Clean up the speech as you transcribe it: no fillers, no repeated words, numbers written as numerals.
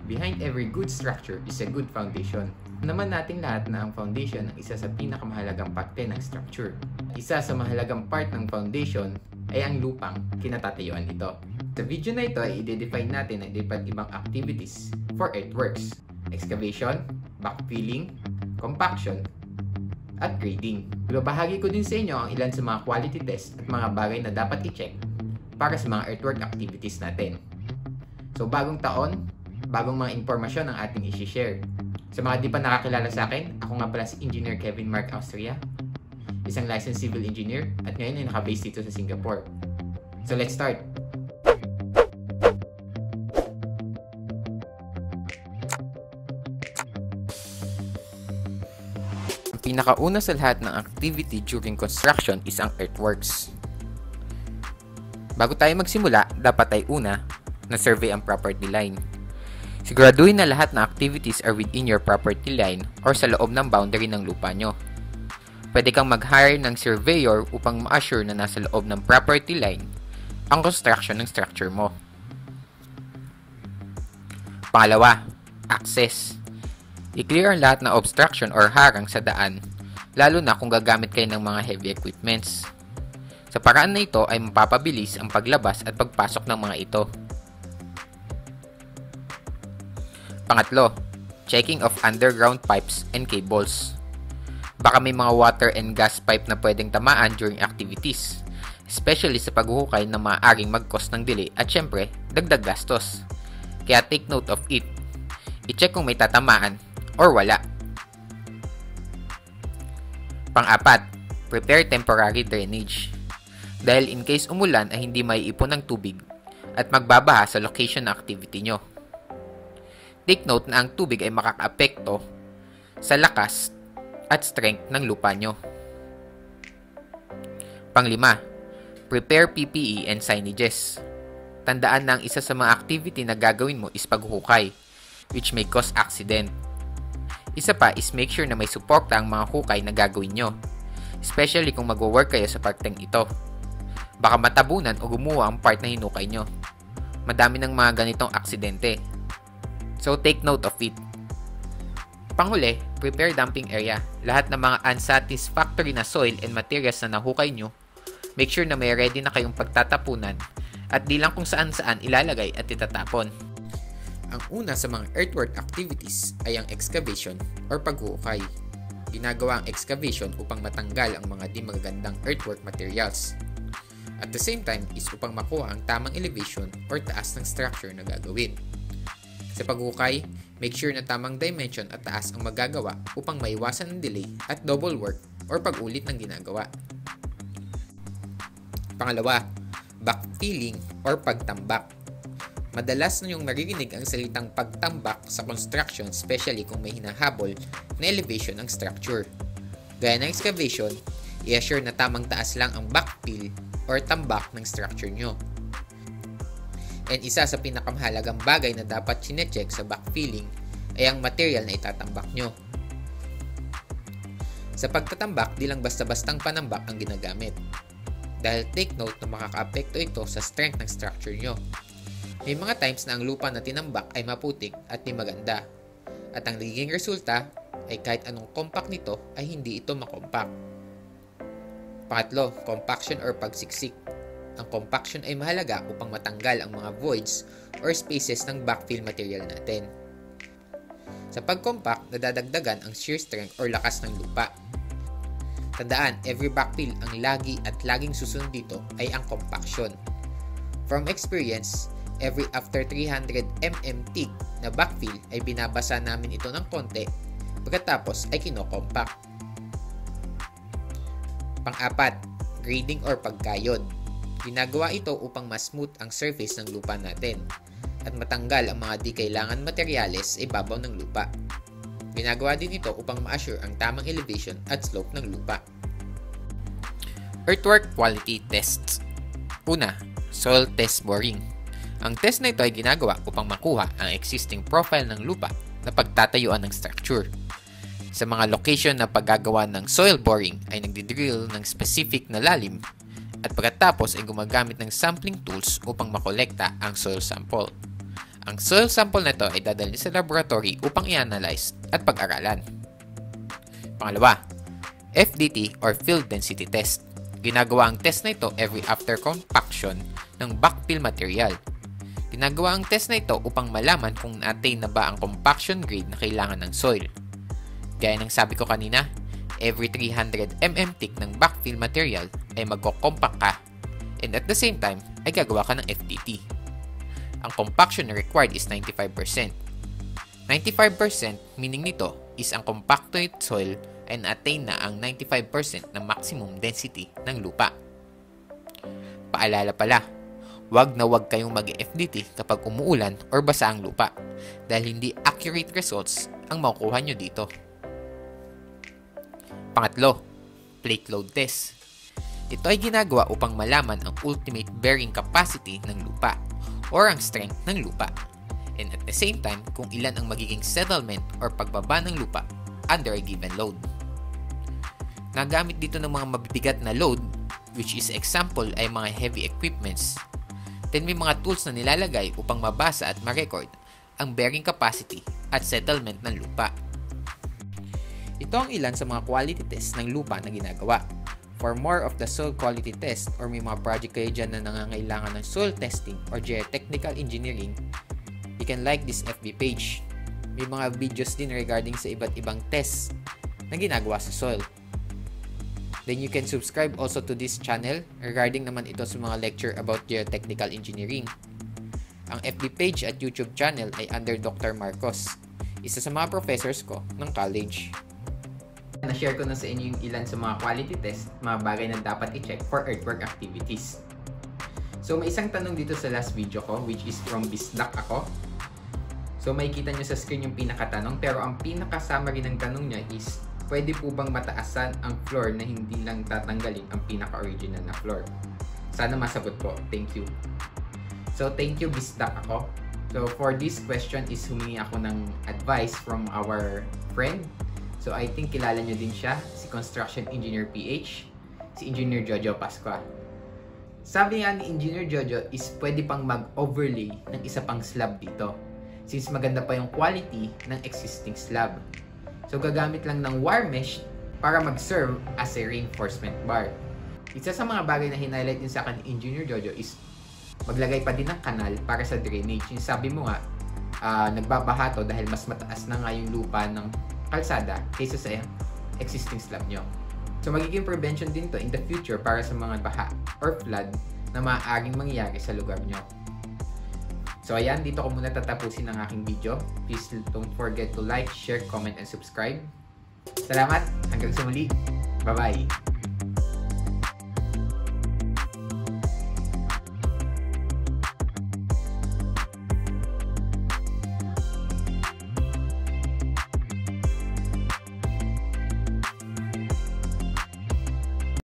Behind every good structure is a good foundation. Naman natin lahat na ang foundation ang isa sa pinakamahalagang parte ng structure. Isa sa mahalagang part ng foundation ay ang lupang kinatatayuan nito. Sa video na ito ay i-define natin ang iba't ibang activities for earthworks: excavation, backfilling, compaction, at grading. Bahagi ko din sa inyo ang ilan sa mga quality test at mga bagay na dapat i-check para sa mga earthwork activities natin. So bagong taon, bagong mga impormasyon ang ating i-share. Sa mga di pa nakakilala sa akin, ako nga pala si Engineer Kevin Mark Austria, isang licensed civil engineer at ngayon ay nakabase dito sa Singapore. So let's start! Ang pinakauna sa lahat ng activity during construction is ang earthworks. Bago tayo magsimula, dapat ay una na survey ang property line. Siguraduhin na lahat ng activities are within your property line or sa loob ng boundary ng lupa nyo. Pwede kang mag-hire ng surveyor upang ma-assure na nasa loob ng property line ang construction ng structure mo. Pangalawa, access. I-clear ang lahat ng obstruction or harang sa daan, lalo na kung gagamit kayo ng mga heavy equipments. Sa paraan na ito ay mapapabilis ang paglabas at pagpasok ng mga ito. Pangatlo, checking of underground pipes and cables. Baka may mga water and gas pipe na pwedeng tamaan during activities, especially sa paghuhukay na maaaring mag-cause ng delay at syempre, dagdag gastos. Kaya take note of it. I-check kung may tatamaan or wala. Pang-apat, prepare temporary drainage. Dahil in case umulan ay hindi may ipon ng tubig at magbabaha sa location ng activity nyo. Take note na ang tubig ay makakaapekto sa lakas at strength ng lupa nyo. Panglima, prepare PPE and signages. Tandaan na ang isa sa mga activity na gagawin mo is paghukay, which may cause accident. Isa pa is make sure na may suporta ang mga hukay na gagawin nyo, especially kung magwo-work kayo sa parteng ito. Baka matabunan o gumuha ang part na hinukay nyo. Madami ng mga ganitong aksidente. So take note of it. Panghuli, prepare dumping area. Lahat ng mga unsatisfactory na soil and materials na nahukay nyo, make sure na may ready na kayong pagtatapunan at di lang kung saan-saan ilalagay at itatapon. Ang una sa mga earthwork activities ay ang excavation or paghuhukay. Ginagawa ang excavation upang matanggal ang mga di magagandang earthwork materials. At the same time is upang makuha ang tamang elevation or taas ng structure na gagawin. Sa paghukay, make sure na tamang dimension at taas ang magagawa upang maiwasan ang delay at double work or pag-ulit ng ginagawa. Pangalawa, backfilling or pagtambak. Madalas na yung naririnig ang salitang pagtambak sa construction, especially kung may hinahabol na elevation ng structure. Gaya ng excavation, i-assure na tamang taas lang ang backfill or tambak ng structure nyo. And isa sa pinakamahalagang bagay na dapat chinecheck sa backfilling ay ang material na itatambak nyo. Sa pagtatambak, di lang basta-bastang panambak ang ginagamit. Dahil take note na makakaapekto ito sa strength ng structure nyo. May mga times na ang lupa na tinambak ay maputik at di maganda. At ang nagiging resulta ay kahit anong compact nito ay hindi ito makompact. Pangatlo, compaction or pagsiksik. Ang compaction ay mahalaga upang matanggal ang mga voids or spaces ng backfill material natin. Sa pag-compact, nadadagdagan ang shear strength or lakas ng lupa. Tandaan, every backfill ang lagi at laging susunod dito ay ang compaction. From experience, every after 300 mm thick na backfill ay binabasa namin ito ng konti pagkatapos ay kino-compact. Pang-apat, grading or pagkayod. Ginagawa ito upang mas smooth ang surface ng lupa natin at matanggal ang mga di kailangan materyales sa ibabaw ng lupa. Ginagawa din ito upang ma-assure ang tamang elevation at slope ng lupa. Earthwork quality tests. Una, soil test boring. Ang test na ito ay ginagawa upang makuha ang existing profile ng lupa na pagtatayuan ng structure. Sa mga location na paggagawa ng soil boring ay nagdidrill ng specific na lalim at pagkatapos ay gumagamit ng sampling tools upang makolekta ang soil sample. Ang soil sample na ito ay dadalhin sa laboratory upang i-analyze at pag-aralan. Pangalawa, FDT or Field Density Test. Ginagawa ang test na ito every after compaction ng backfill material. Ginagawa ang test na ito upang malaman kung na-attain na ba ang compaction grade na kailangan ng soil. Gaya ng sabi ko kanina, every 300 mm thick ng backfill material ay magko-compact ka, and at the same time ay gagawa ka ng FDT. Ang compaction required is 95%. 95% meaning nito is ang compacted soil ay na-attain na ang 95% na maximum density ng lupa. Paalala pala, wag na wag kayong mag-FDT kapag umuulan or basa ang lupa dahil hindi accurate results ang makukuha nyo dito. Pangatlo, plate load test. Ito ay ginagawa upang malaman ang ultimate bearing capacity ng lupa or ang strength ng lupa, and at the same time kung ilan ang magiging settlement or pagbaba ng lupa under a given load. Nagamit dito ng mga mabibigat na load, which is example ay mga heavy equipments. Then may mga tools na nilalagay upang mabasa at ma-record ang bearing capacity at settlement ng lupa. Ito ang ilan sa mga quality tests ng lupa na ginagawa. For more of the soil quality test or may mga project kayo dyan na nangangailangan ng soil testing or geotechnical engineering, you can like this FB page. May mga videos din regarding sa iba't ibang tests na ginagawa sa soil. Then you can subscribe also to this channel regarding naman ito sa mga lecture about geotechnical engineering. Ang FB page at YouTube channel ay under Dr. Marcos, isa sa mga professors ko ng college. Na-share ko na sa inyo yung ilan sa mga quality test, mga bagay na dapat i-check for earthwork activities. So may isang tanong dito sa last video ko, which is from Bisdak ako. So makikita nyo sa screen yung pinakatanong, pero ang pinaka-summary ng tanong niya is, pwede po bang mataasan ang floor na hindi lang tatanggalin ang pinaka-original na floor? Sana masagot po. Thank you. So thank you Bisdak ako. So for this question is humingi ako ng advice from our friend. So I think kilala nyo din siya, si Construction Engineer PH, si Engineer Jojo Pascua. Sabi nga ni Engineer Jojo is pwede pang mag-overlay ng isa pang slab dito, since maganda pa yung quality ng existing slab. So gagamit lang ng wire mesh para mag-serve as a reinforcement bar. Isa sa mga bagay na highlight din sa akin ni Engineer Jojo is maglagay pa din ng kanal para sa drainage. Yung sabi mo nga, nagbabaha to dahil mas mataas na nga yung lupa ng kalsada kaysa sa existing slab nyo. So magiging prevention din to in the future para sa mga baha or flood na maaaring mangyayari sa lugar nyo. So ayan, dito ko muna tatapusin ang aking video. Please don't forget to like, share, comment, and subscribe. Salamat! Hanggang sa muli. Bye-bye!